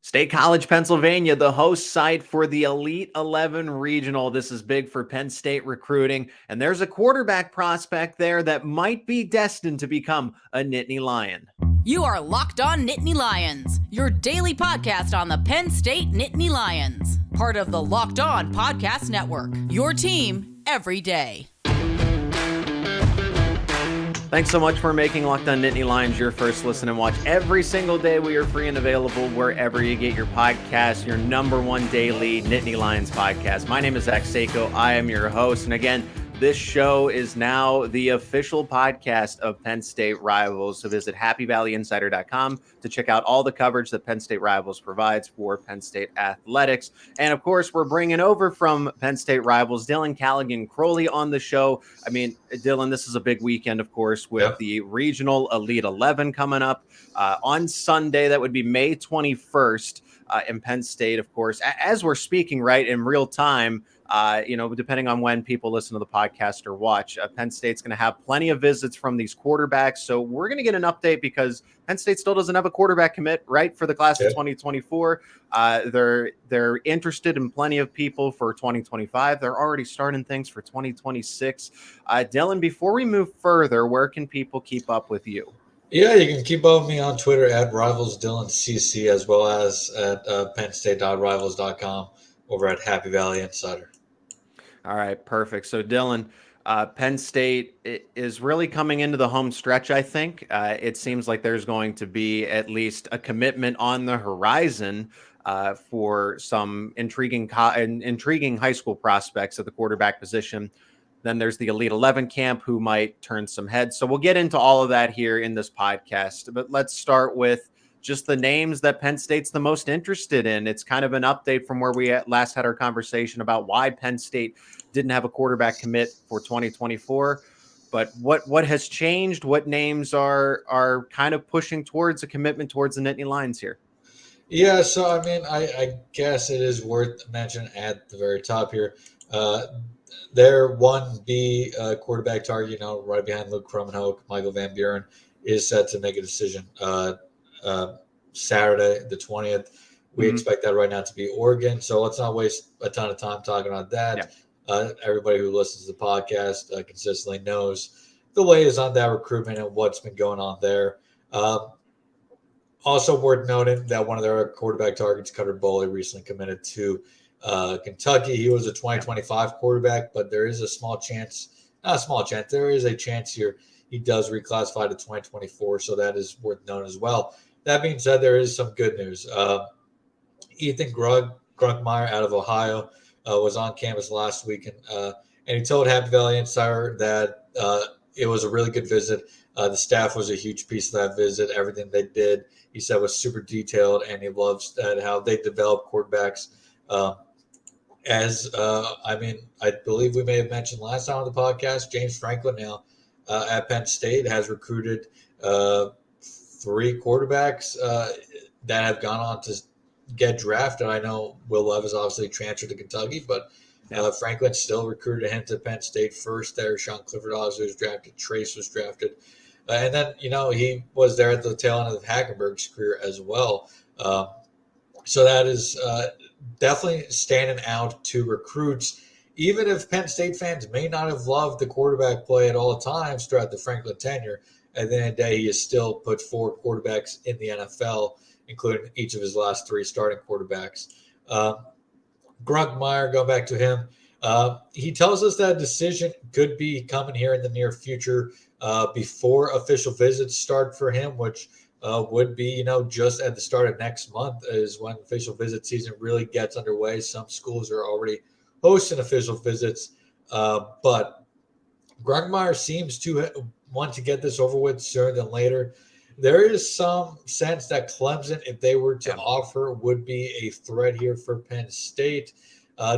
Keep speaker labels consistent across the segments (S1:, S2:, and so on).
S1: State College, Pennsylvania, the host site for the Elite 11 Regional. This is big for Penn State recruiting, and there's a quarterback prospect there that might be destined to become a Nittany Lion.
S2: You are Locked On Nittany Lions, your daily podcast on the Penn State Nittany Lions, part of the Locked On Podcast Network, your team every day.
S1: Thanks so much for making Locked On Nittany Lions your first listen and watch every single day. We are free and available wherever you get your podcast, your number one daily Nittany Lions podcast. My name is Zach Seyko. I am your host. And again, this show is now the official podcast of Penn State Rivals. So visit happyvalleyinsider.com to check out all the coverage that Penn State Rivals provides for Penn State athletics. And of course, we're bringing over from Penn State Rivals, Dylan Callaghan-Croley on the show. I mean, Dylan, this is a big weekend, of course, with the regional Elite 11 coming up on Sunday. That would be May 21st in Penn State, of course. As we're speaking right in real time, depending on when people listen to the podcast or watch, Penn State's going to have plenty of visits from these quarterbacks. So we're going to get an update because Penn State still doesn't have a quarterback commit, right, for the class of 2024. They're interested in plenty of people for 2025. They're already starting things for 2026. Dylan, before we move further, where can people keep up with you?
S3: Yeah, you can keep up with me on Twitter at RivalsDylanCC, as well as at pennstate.rivals.com over at Happy Valley Insider.
S1: All right, perfect. So, Dylan, Penn State is really coming into the home stretch, I think. It seems like there's going to be at least a commitment on the horizon for some intriguing high school prospects at the quarterback position. Then there's the Elite 11 camp who might turn some heads. So we'll get into all of that here in this podcast. But let's start with just the names that Penn State's the most interested in. It's kind of an update from where we last had our conversation about why Penn State didn't have a quarterback commit for 2024. But what has changed? What names are kind of pushing towards a commitment towards the Nittany Lions here?
S3: Yeah, so I mean, I guess it is worth mentioning at the very top here. Their 1B quarterback target, right behind Luke Krummenhoek, Michael Van Buren, is set to make a decision Saturday, the 20th. We expect that right now to be Oregon. So let's not waste a ton of time talking about that. Yeah. Everybody who listens to the podcast consistently knows the latest on that recruitment and what's been going on there. Also worth noting that one of their quarterback targets, Cutter Boley, recently committed to Kentucky. He was a 2025 quarterback, but there is there is a chance here he does reclassify to 2024, so that is worth noting as well. That being said, there is some good news. Ethan Grunkemeyer out of Ohio was on campus last week, and he told Happy Valley Insider that it was a really good visit. The staff was a huge piece of that visit. Everything they did, he said, was super detailed, and he loves how they develop quarterbacks. I believe we may have mentioned last time on the podcast, James Franklin now at Penn State has recruited 3 quarterbacks that have gone on to get drafted. I know Will Levis obviously transferred to Kentucky, but Franklin still recruited him to Penn State first there. Sean Clifford also was drafted. Trace was drafted. And then, he was there at the tail end of Hackenberg's career as well. So that is definitely standing out to recruits. Even if Penn State fans may not have loved the quarterback play at all times throughout the Franklin tenure, at the end of the day, he has still put 4 quarterbacks in the NFL, including each of his last 3 starting quarterbacks. Grunkemeyer, going back to him, he tells us that a decision could be coming here in the near future before official visits start for him, which would be, just at the start of next month is when official visit season really gets underway. Some schools are already hosting official visits, but Grunkemeyer seems to want to get this over with sooner than later. There is some sense that Clemson, if they were to offer, would be a threat here for Penn State.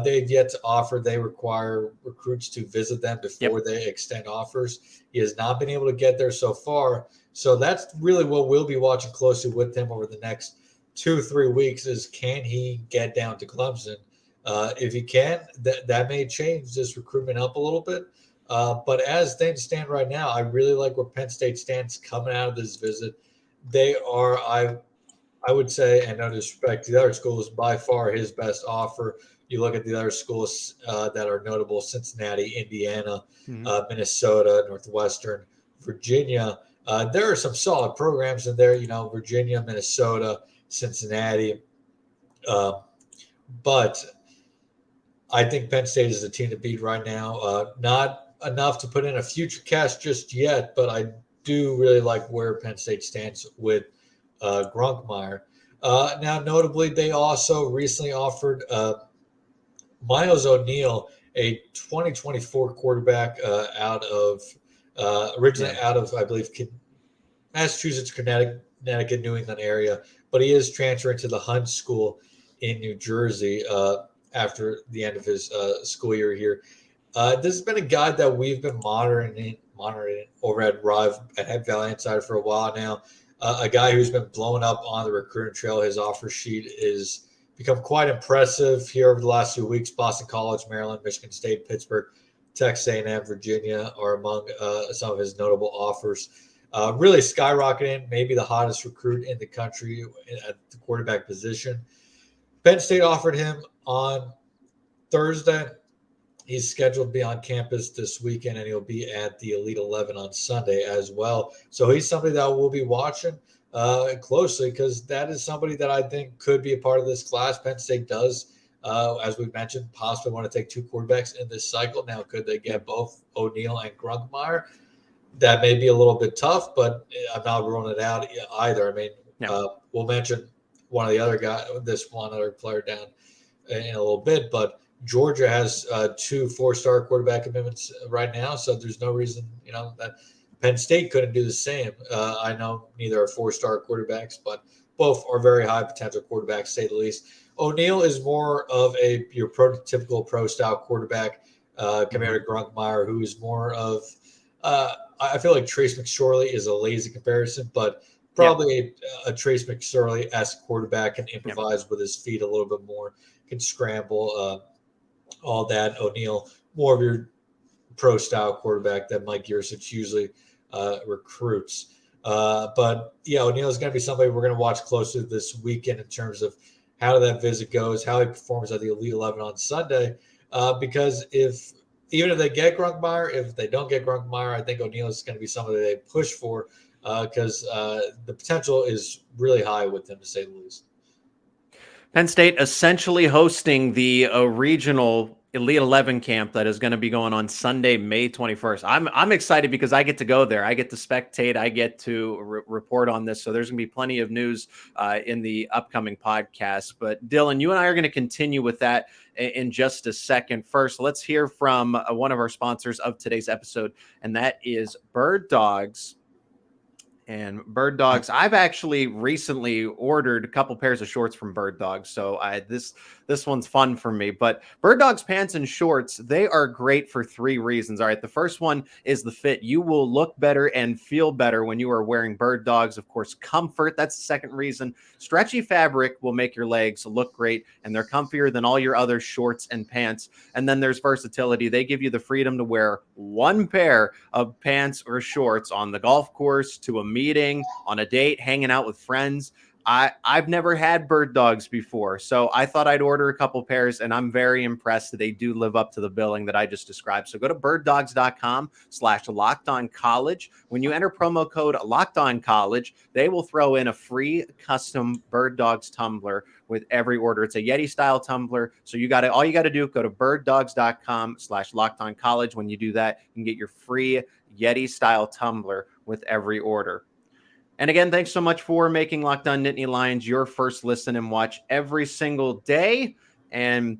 S3: They've yet to offer. They require recruits to visit them before they extend offers. He has not been able to get there so far. So that's really what we'll be watching closely with him over the next 2-3 weeks is, can he get down to Clemson? If he can, that may change this recruitment up a little bit. But as things stand right now, I really like where Penn State stands coming out of this visit. They are, I would say, and no disrespect to the other schools, by far his best offer. You look at the other schools that are notable: Cincinnati, Indiana, Minnesota, Northwestern, Virginia. There are some solid programs in there. Virginia, Minnesota, Cincinnati. But I think Penn State is the team to beat right now. Not enough to put in a future cast just yet, but I do really like where Penn State stands with Grunkemeyer. Now, notably, they also recently offered Miles O'Neill, a 2024 quarterback originally out of, I believe, Massachusetts, Connecticut, New England area, but he is transferring to the Hunt School in New Jersey after the end of his school year here. This has been a guy that we've been monitoring over at Valley Insider for a while now. A guy who's been blowing up on the recruiting trail. His offer sheet is become quite impressive here over the last few weeks. Boston College, Maryland, Michigan State, Pittsburgh, Texas A&M, Virginia are among some of his notable offers. Really skyrocketing, maybe the hottest recruit in the country at the quarterback position. Penn State offered him on Thursday. He's scheduled to be on campus this weekend, and he'll be at the Elite 11 on Sunday as well. So he's somebody that we'll be watching closely, because that is somebody that I think could be a part of this class. Penn State does, as we mentioned, possibly want to take two quarterbacks in this cycle. Now, could they get both O'Neill and Grunkemeyer? That may be a little bit tough, but I'm not ruling it out either. I mean, we'll mention one other player down in a little bit, but Georgia has 2 4-star quarterback commitments right now, so there's no reason that Penn State couldn't do the same. I know neither are 4-star quarterbacks, but both are very high potential quarterbacks, to say the least. O'Neill is more of your prototypical pro-style quarterback compared to Grunkemeyer, who is more of I feel like Trace McSorley is a lazy comparison, but probably a Trace McSorley-esque quarterback, can improvise with his feet a little bit more, can scramble, all that. O'Neill, more of your pro-style quarterback that Mike Yurcich usually recruits. But O'Neill is going to be somebody we're going to watch closely this weekend in terms of how that visit goes, how he performs at the Elite 11 on Sunday. Because even if they get Grunkemeyer, if they don't get Grunkemeyer, I think O'Neill is going to be somebody they push for, because the potential is really high with him, to say the least.
S1: Penn State essentially hosting the regional Elite 11 camp that is going to be going on Sunday, May 21st. I'm excited because I get to go there. I get to spectate. I get to report on this. So there's going to be plenty of news in the upcoming podcast. But Dylan, you and I are going to continue with that in just a second. First, let's hear from one of our sponsors of today's episode, and that is Bird Dogs. And Bird Dogs, I've actually recently ordered a couple pairs of shorts from Bird Dogs, so this one's fun for me. But Bird Dogs pants and shorts, they are great for 3 reasons. All right, the first one is the fit. You will look better and feel better when you are wearing Bird Dogs. Of course, comfort, that's the second reason. Stretchy fabric will make your legs look great, and they're comfier than all your other shorts and pants. And then there's versatility. They give you the freedom to wear one pair of pants or shorts on the golf course, to a meeting, on a date, hanging out with friends. I've never had Bird Dogs before, so I thought I'd order a couple pairs, and I'm very impressed that they do live up to the billing that I just described. So go to birddogs.com/LockedOnCollege. When you enter promo code LockedOnCollege, they will throw in a free custom Bird Dogs tumbler with every order. It's a Yeti style tumbler. So all you got to do, go to birddogs.com/LockedOnCollege. When you do that, you can get your free Yeti style tumbler with every order. And again, thanks so much for making Locked On Nittany Lions your first listen and watch every single day. And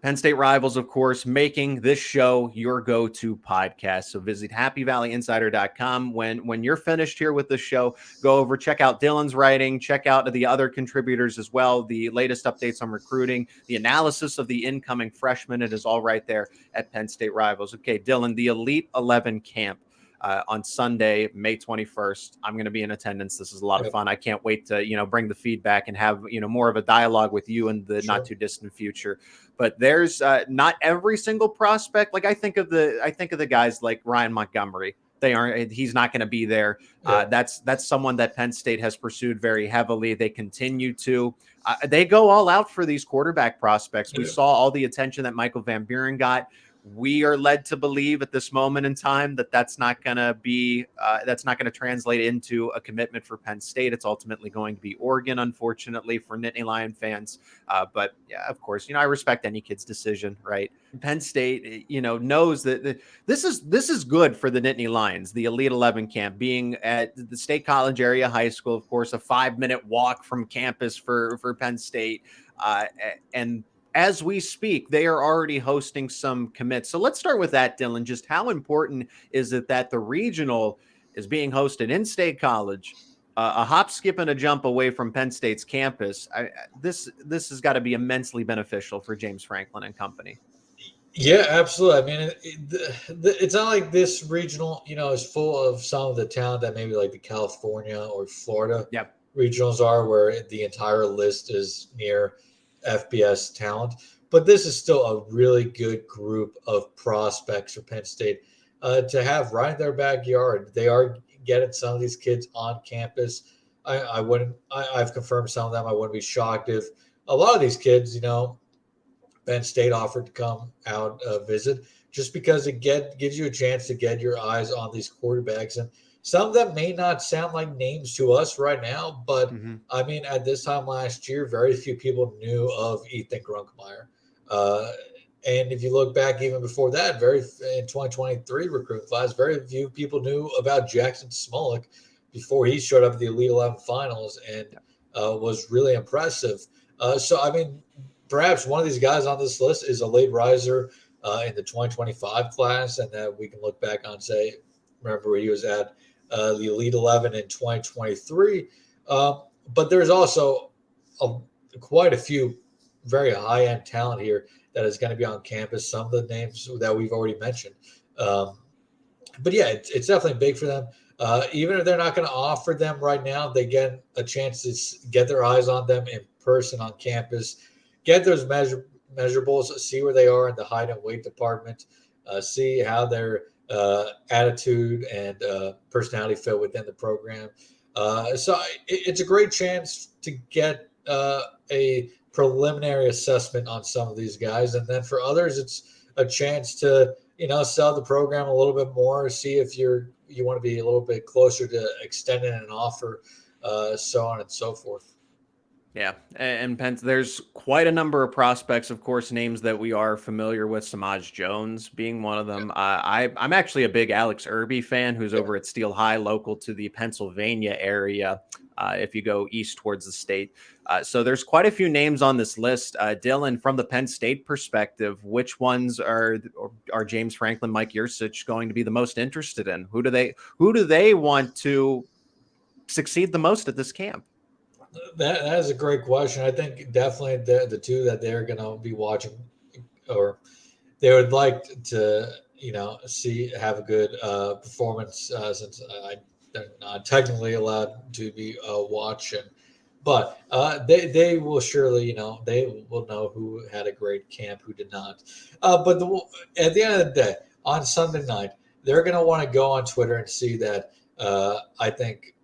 S1: Penn State Rivals, of course, making this show your go-to podcast. So visit happyvalleyinsider.com. When you're finished here with the show, go over, check out Dylan's writing, check out the other contributors as well, the latest updates on recruiting, the analysis of the incoming freshmen. It is all right there at Penn State Rivals. Okay, Dylan, the Elite 11 camp. On Sunday, May 21st. I'm going to be in attendance. This is a lot of fun. I can't wait to, bring the feedback and have, more of a dialogue with you in the not too distant future. But there's not every single prospect. Like I think of the guys like Ryan Montgomery they aren't. He's not going to be there. That's someone that Penn State has pursued very heavily. They continue to. They go all out for these quarterback prospects. We saw all the attention that Michael Van Buren got. We are led to believe at this moment in time that that's not going to translate into a commitment for Penn State. It's ultimately going to be Oregon, unfortunately, for Nittany Lion fans. But yeah, of course, I respect any kid's decision, right? Penn State, knows that this is good for the Nittany Lions, the Elite 11 camp, being at the State College area high school, of course, a 5-minute walk from campus for Penn State, and as we speak, they are already hosting some commits. So let's start with that, Dylan. Just how important is it that the regional is being hosted in State College, a hop, skip, and a jump away from Penn State's campus? This has got to be immensely beneficial for James Franklin and company.
S3: Yeah, absolutely. I mean, it's not like this regional, is full of some of the talent that maybe like the California or Florida regionals are, where the entire list is near FBS talent. But this is still a really good group of prospects for Penn State to have right in their backyard. They are getting some of these kids on campus. I've confirmed some of them. I wouldn't be shocked if a lot of these kids, Penn State offered to come out visit, just because it gives you a chance to get your eyes on these quarterbacks. And some of them may not sound like names to us right now, but I mean, at this time last year, very few people knew of Ethan Grunkemeyer. And if you look back even before that, in 2023 recruiting class, very few people knew about Jackson Smolik before he showed up at the Elite 11 finals and was really impressive. So, I mean, perhaps one of these guys on this list is a late riser in the 2025 class, and that we can look back on and say, remember where he was at the Elite 11 in 2023. But there's also quite a few very high-end talent here that is going to be on campus, some of the names that we've already mentioned. But yeah, it's definitely big for them. Even if they're not going to offer them right now, they get a chance to get their eyes on them in person on campus, get those measurables, see where they are in the height and weight department, see how their attitude and personality fit within the program. So it's a great chance to get a preliminary assessment on some of these guys. And then for others, it's a chance to, sell the program a little bit more, see if you want to be a little bit closer to extending an offer, so on and so forth.
S1: Yeah, and Penn, there's quite a number of prospects, of course, names that we are familiar with, Samaj Jones being one of them. I'm actually a big Alex Irby fan, who's over at Steel High, local to the Pennsylvania area, if you go east towards the state. So there's quite a few names on this list. Dylan, from the Penn State perspective, which ones are James Franklin, Mike Yurcich going to be the most interested in? Who do they want to succeed the most at this camp?
S3: That is a great question. I think definitely the two that they're going to be watching, or they would like to, have a good performance, since they're not technically allowed to be watching. But they will surely, they will know who had a great camp, who did not. But at the end of the day, on Sunday night, they're going to want to go on Twitter and see that I think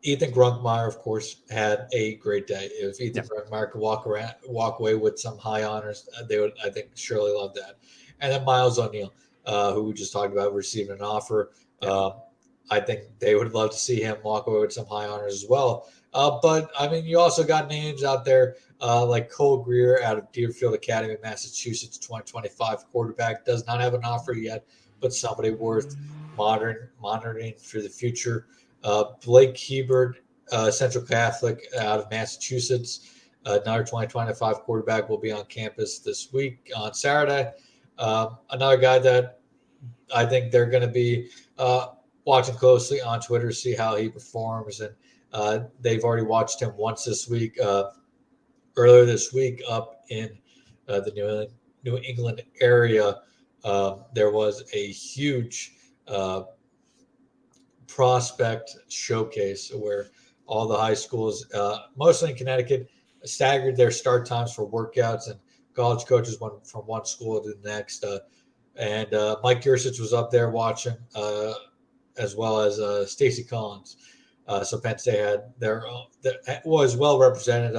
S3: Ethan Grunkemeyer, of course, had a great day. If Ethan Grunkemeyer could walk away with some high honors, they would, I think, surely love that. And then Miles O'Neill, who we just talked about receiving an offer. I think they would love to see him walk away with some high honors as well. But, I mean, you also got names out there like Cole Greer out of Deerfield Academy, Massachusetts, 2025 quarterback. Does not have an offer yet, but somebody worth monitoring for the future. Blake Hebert, Central Catholic out of Massachusetts, another 2025 quarterback, will be on campus this week on Saturday. Another guy that I think they're going to be watching closely on Twitter, see how he performs. And they've already watched him once this week, earlier this week up in the New England area. There was a huge prospect showcase where all the high schools, mostly in Connecticut, staggered their start times for workouts, and college coaches went from one school to the next. and Mike Yursich was up there watching, as well as Stacey Collins. So Penn State had was well represented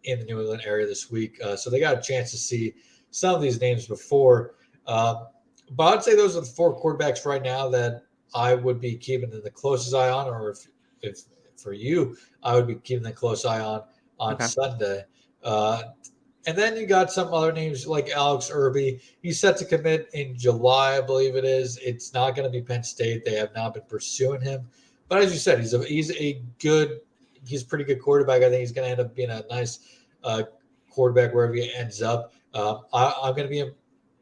S3: in the New England area this week. So they got a chance to see some of these names before. But I'd say those are the 4 quarterbacks right now that I would be keeping the closest eye on, or if for you, I would be keeping a close eye on Sunday. And then you got some other names like Alex Irby. He's set to commit in July, I believe it is. It's not going to be Penn State. They have not been pursuing him. But as you said, he's a pretty good quarterback. I think he's going to end up being a nice quarterback wherever he ends up. I'm going to be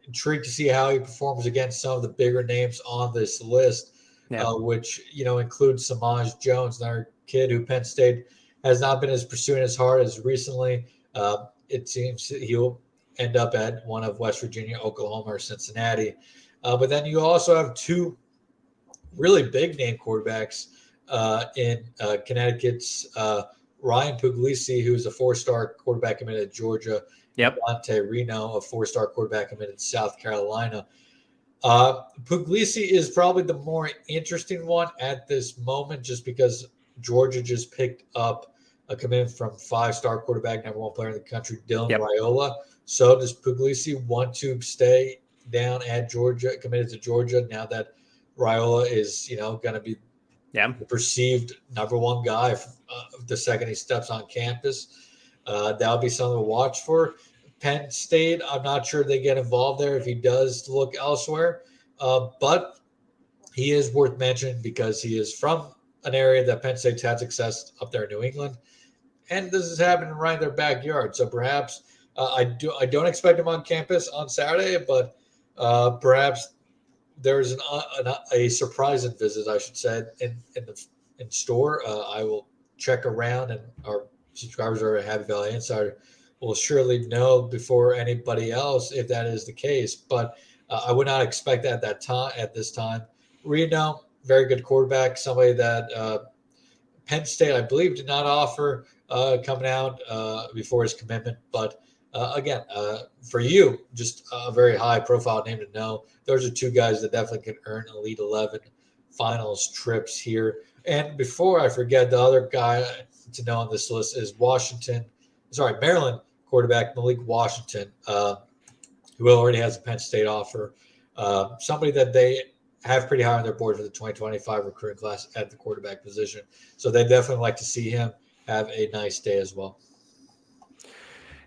S3: intrigued to see how he performs against some of the bigger names on this list, which includes Samaj Jones, another kid who Penn State has not been pursuing as hard as recently. It seems he'll end up at one of West Virginia, Oklahoma, or Cincinnati. But then you also have 2 really big name quarterbacks in Connecticut's Ryan Puglisi, who's a 4-star quarterback committed to Georgia. Dante Reno, a 4-star quarterback committed to South Carolina. Puglisi is probably the more interesting one at this moment, just because Georgia just picked up a commitment from 5-star quarterback, number 1 player in the country, Dylan Raiola. So does Puglisi want to stay down at Georgia, committed to Georgia, now that Raiola is, going to be the perceived number 1 guy the second he steps on campus? That'll be something to watch for. Penn State, I'm not sure they get involved there if he does look elsewhere. But he is worth mentioning because he is from an area that Penn State's had success up there in New England. And this is happening right in their backyard. So perhaps I don't expect him on campus on Saturday, but perhaps there's a surprise visit, I should say, in store. I will check around, and our subscribers are at Happy Valley Insider will surely know before anybody else if that is the case. But I would not expect that at this time. Reno, very good quarterback, somebody that Penn State, I believe, did not offer coming out before his commitment. But again, for you, just a very high-profile name to know. Those are 2 guys that definitely can earn Elite 11 finals trips here. And before I forget, the other guy to know on this list is Maryland quarterback Malik Washington, who already has a Penn State offer. Somebody that they have pretty high on their board for the 2025 recruiting class at the quarterback position. So they definitely like to see him have a nice day as well.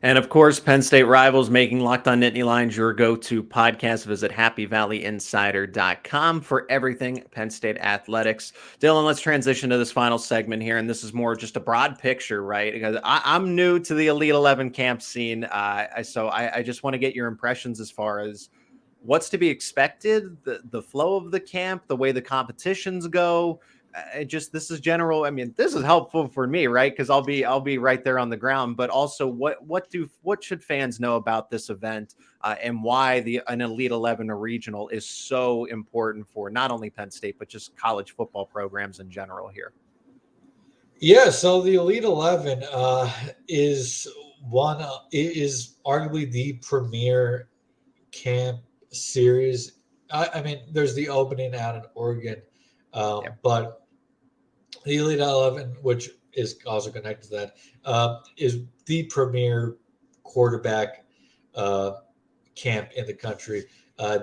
S1: And of course, Penn State rivals, making Locked On Nittany Lions your go-to podcast. Visit happyvalleyinsider.com for everything Penn State athletics. Dylan, let's transition to this final segment here. And this is more just a broad picture, right? Because I'm new to the Elite 11 camp scene. So I just want to get your impressions as far as what's to be expected, the flow of the camp, the way the competitions go. This is general. I mean, this is helpful for me, right? Because I'll be right there on the ground. But also, what should fans know about this event and why an Elite 11 or regional is so important for not only Penn State but just college football programs in general here?
S3: Yeah, so the Elite 11 is arguably the premier camp series. I mean, there's the opening out in Oregon. But the Elite 11, which is also connected to that, is the premier quarterback camp in the country.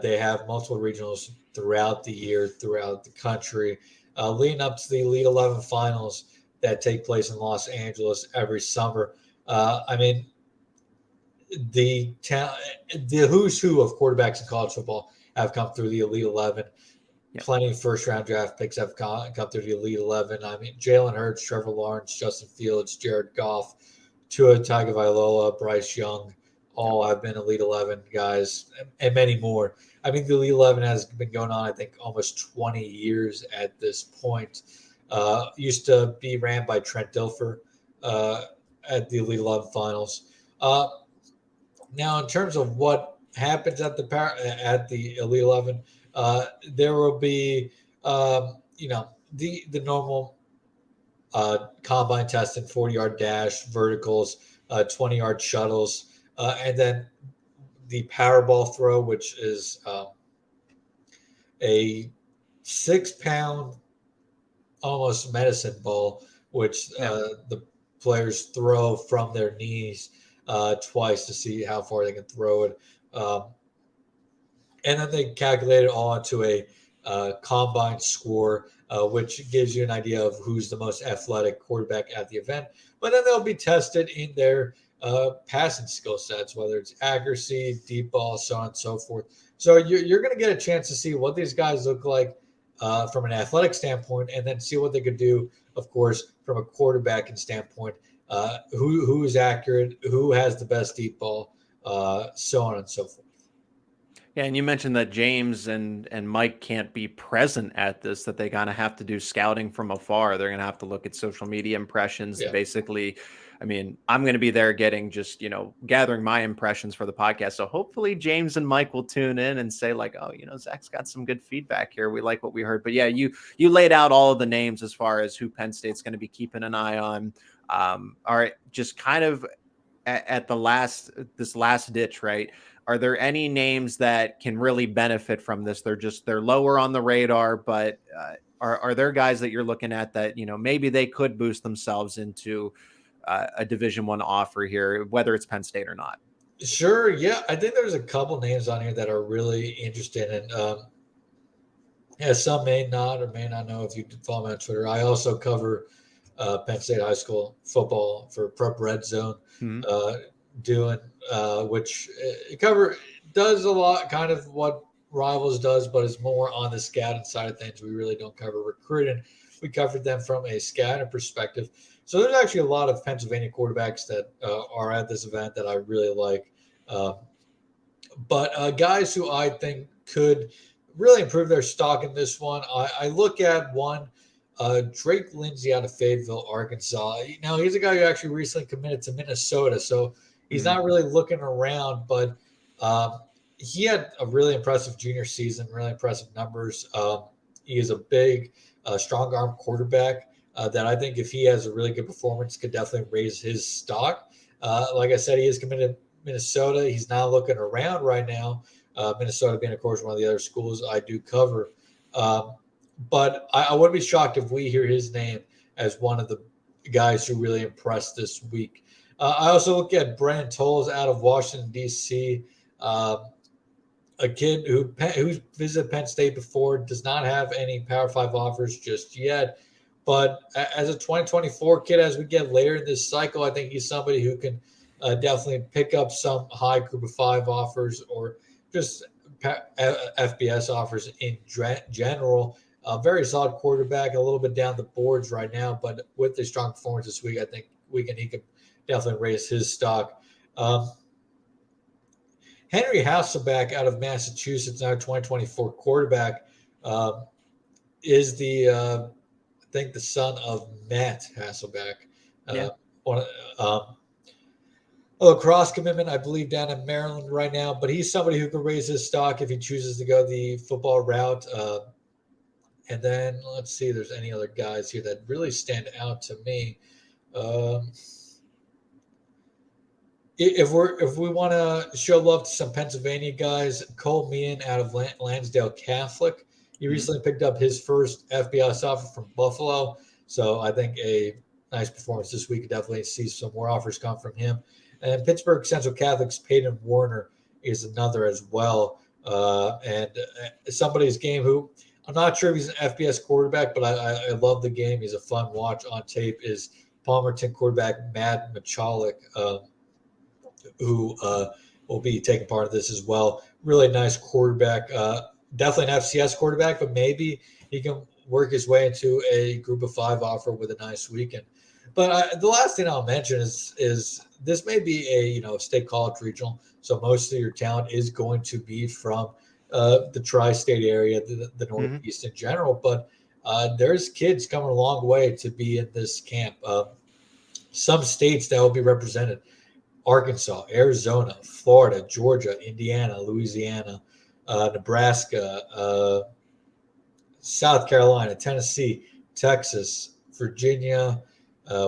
S3: They have multiple regionals throughout the year, throughout the country, leading up to the Elite 11 finals that take place in Los Angeles every summer. I mean, the who's who of quarterbacks in college football have come through the Elite 11. Plenty of first-round draft picks have come through the Elite 11. I mean, Jalen Hurts, Trevor Lawrence, Justin Fields, Jared Goff, Tua Tagovailoa, Bryce Young, all have been Elite 11 guys, and many more. I think the Elite 11 has been going on, I think, almost 20 years at this point. Used to be ran by Trent Dilfer at the Elite 11 finals. Now, in terms of what happens at the Elite 11, there will be, the normal combine testing, 40-yard dash, verticals, 20-yard shuttles, and then the Powerball throw, which is a 6-pound almost medicine ball, which the players throw from their knees twice to see how far they can throw it. And then they calculate it all into a combine score, which gives you an idea of who's the most athletic quarterback at the event. But then they'll be tested in their passing skill sets, whether it's accuracy, deep ball, so on and so forth. So you're going to get a chance to see what these guys look like from an athletic standpoint, and then see what they could do, of course, from a quarterbacking standpoint. Who is accurate, who has the best deep ball, so on and so forth.
S1: Yeah, and you mentioned that James and Mike can't be present at this, that they kind of have to do scouting from afar. They're going to have to look at social media impressions.
S3: Yeah.
S1: Basically, I mean, I'm going to be there getting just, gathering my impressions for the podcast. So hopefully James and Mike will tune in and say like, oh, Zach's got some good feedback here. We like what we heard. But yeah, you laid out all of the names as far as who Penn State's going to be keeping an eye on. All right, just kind of at this last ditch, right? Are there any names that can really benefit from this? They're lower on the radar, but are there guys that you're looking at that, maybe they could boost themselves into a Division I offer here, whether it's Penn State or not?
S3: Sure. Yeah. I think there's a couple names on here that are really interesting. And some may not or may not know if you follow me on Twitter. I also cover Penn State high school football for Prep Red Zone, which does a lot kind of what Rivals does, but it's more on the scouting side of things. We really don't cover recruiting. We covered them from a scouting perspective. So there's actually a lot of Pennsylvania quarterbacks that are at this event that I really like. But guys who I think could really improve their stock in this one, I look at one, Drake Lindsay out of Fayetteville, Arkansas. Now, he's a guy who actually recently committed to Minnesota, so he's not really looking around, but he had a really impressive junior season, really impressive numbers. He is a big, strong arm quarterback that I think if he has a really good performance could definitely raise his stock. Like I said, he is committed to Minnesota. He's not looking around right now. Minnesota being, of course, one of the other schools I do cover. But I wouldn't be shocked if we hear his name as one of the guys who really impressed this week. I also look at Brennan Tolles out of Washington, D.C., a kid who's visited Penn State before, does not have any Power 5 offers just yet. But as a 2024 kid, as we get later in this cycle, I think he's somebody who can definitely pick up some high Group of 5 offers or just FBS offers in general. Very solid quarterback, a little bit down the boards right now, but with a strong performance this week, I think he can definitely raise his stock. Henry Hasselbeck out of Massachusetts, now 2024 quarterback, is I think the son of Matt Hasselbeck. A lacrosse commitment, I believe, down in Maryland right now, but he's somebody who could raise his stock if he chooses to go the football route. And then let's see if there's any other guys here that really stand out to me. If we want to show love to some Pennsylvania guys, Cole Meehan out of Lansdale Catholic. He recently picked up his first FBS offer from Buffalo. So I think a nice performance this week. Definitely see some more offers come from him. And Pittsburgh Central Catholic's Peyton Warner is another as well. And somebody's game who I'm not sure if he's an FBS quarterback, but I love the game. He's a fun watch on tape, is Palmerton quarterback Matt Machalik, who will be taking part of this as well. Really nice quarterback. Definitely an FCS quarterback, but maybe he can work his way into a Group of 5 offer with a nice weekend. But the last thing I'll mention is this may be a state college regional, so most of your talent is going to be from the tri-state area, the Northeast in general. But there's kids coming a long way to be in this camp. Some states that will be represented: Arkansas, Arizona, Florida, Georgia, Indiana, Louisiana, Nebraska, South Carolina, Tennessee, Texas, Virginia,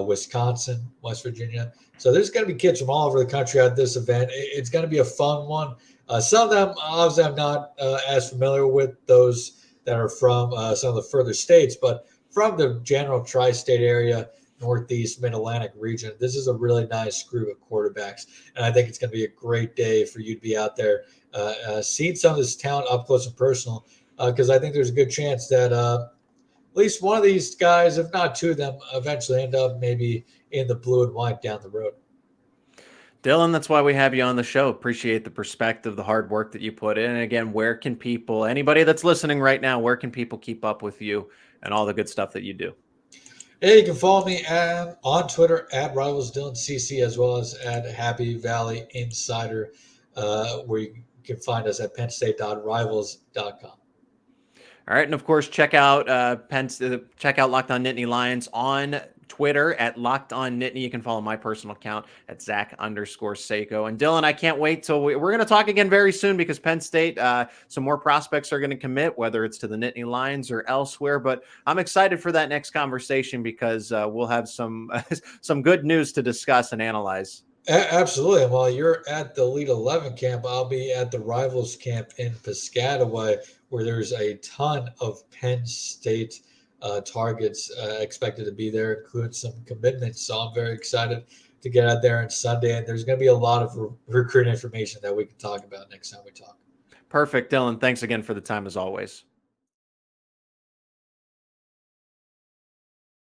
S3: Wisconsin, West Virginia. So there's going to be kids from all over the country at this event. It's going to be a fun one. Some of them, obviously, I'm not as familiar with those that are from some of the further states, but from the general tri-state area, Northeast, Mid-Atlantic region, this is a really nice group of quarterbacks. And I think it's going to be a great day for you to be out there seeing some of this talent up close and personal, because I think there's a good chance that at least one of these guys, if not two of them, eventually end up maybe in the blue and white down the road.
S1: Dylan, that's why we have you on the show. Appreciate the perspective, the hard work that you put in. And again, where can people, anybody that's listening right now, where can people keep up with you and all the good stuff that you do?
S3: Yeah, you can follow me on Twitter at RivalsDylanCC, as well as at Happy Valley Insider, where you can find us at pennstate.rivals.com.
S1: All right, and of course, check out Locked On Nittany Lions on Twitter at Locked On Nittany. You can follow my personal account at Zach_Seyko. And Dylan, I can't wait till we're going to talk again very soon, because Penn State, some more prospects are going to commit, whether it's to the Nittany Lions or elsewhere. But I'm excited for that next conversation, because we'll have some good news to discuss and analyze.
S3: Absolutely. And while you're at the Elite 11 camp, I'll be at the Rivals camp in Piscataway, where there's a ton of Penn State targets expected to be there, including some commitments. So I'm very excited to get out there on Sunday. And there's going to be a lot of recruiting information that we can talk about next time we talk.
S1: Perfect, Dylan. Thanks again for the time, as always.